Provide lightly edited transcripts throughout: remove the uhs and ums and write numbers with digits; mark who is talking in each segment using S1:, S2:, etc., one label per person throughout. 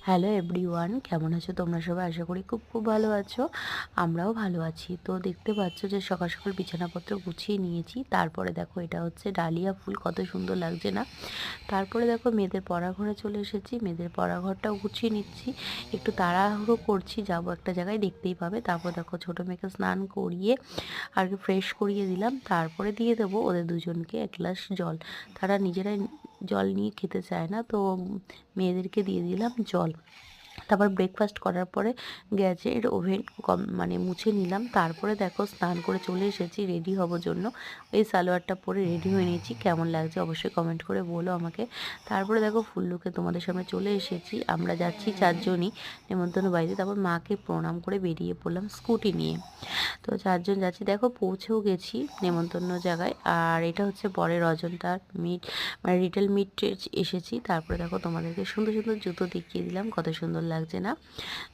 S1: Hello everyone, কেমন আছো তোমরা সবাই? আশা করি খুব খুব ভালো আছো। আমরাও ভালো আছি। তো দেখতে পাচ্ছ যে সকাল সকাল বিছানাপত্র গুছিয়ে নিয়েছি। তারপরে দেখো এটা হচ্ছে ডালিয়া ফুল, কত সুন্দর লাগছে না? তারপরে দেখো মেয়েদের পড়াঘরে চলে এসেছি, মেয়েদের পড়াঘরটাও গুছিয়ে নিচ্ছি। একটু তাড়াহুড়ো করছি, যাবো একটা জায়গায়, দেখতেই পাবে। তারপর দেখো ছোটো মেয়েকে স্নান করিয়ে আর কি ফ্রেশ করিয়ে দিলাম। তারপরে দিয়ে দেবো ওদের দুজনকে এক গ্লাস জল। তারা নিজেরাই জল নিয়ে খেতে চায় না, তো মেয়েদেরকে দিয়ে দিলাম জল। তারপর ব্রেকফাস্ট করার পরে গ্যাসের ওভেন মানে মুছে নিলাম। তারপরে দেখো স্নান করে চলে এসেছি রেডি হবার জন্য। এই সালোয়ারটা পরে রেডি হয়ে নিয়েছি। কেমন লাগছে অবশ্যই কমেন্ট করে বলো আমাকে। তারপরে দেখো ফুল লুকে তোমাদের সামনে চলে এসেছি। আমরা যাচ্ছি চারজনই নেমন্তন্ন বাড়িতে। তারপর মাকে প্রণাম করে বেরিয়ে পড়লাম স্কুটি নিয়ে। তো চারজন যাচ্ছি, দেখো পৌঁছেও গেছি নেমন্তন্ন জায়গায়। আর এটা হচ্ছে পরের অজন্তার মিট, মানে রিটেল মিট এসেছি। তারপরে দেখো তোমাদেরকে সুন্দর সুন্দর জুতো দেখিয়ে দিলাম, কত সুন্দর লাগছে না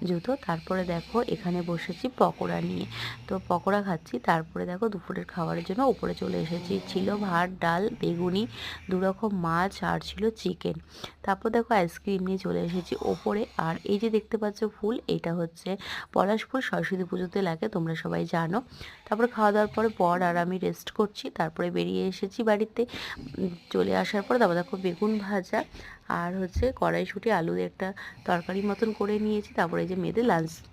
S1: জুতো। তারপরে দেখো এখানে বসেছি পকোড়া নিয়ে, তো পকোড়া খাচ্ছি। তারপরে দেখো দুপুরের খাবারের জন্য উপরে চলে এসেছি। ছিল ভাত, ডাল, বেগুনি, দুরকম মাছ, আর ছিল চিকেন। তারপর দেখো আইসক্রিম নিয়ে চলে এসেছি ওপরে। আর এই যে দেখতে পাচ্ছ ফুল, এটা হচ্ছে পলাশ ফুল, সরস্বতী পুজোতে লাগে, তোমরা সবাই জানো। তারপরে খাওয়া দাওয়ার পরে বর আর আমি রেস্ট করছি। তারপরে বেরিয়ে এসেছি বাড়িতে। চলে আসার পর তারপর দেখো বেগুন ভাজা আর হচ্ছে কড়াইশুঁটি আলু দিয়ে একটা তরকারি মতন করে নিয়েছি। তারপরে এই যে মেয়েদের লাঞ্চ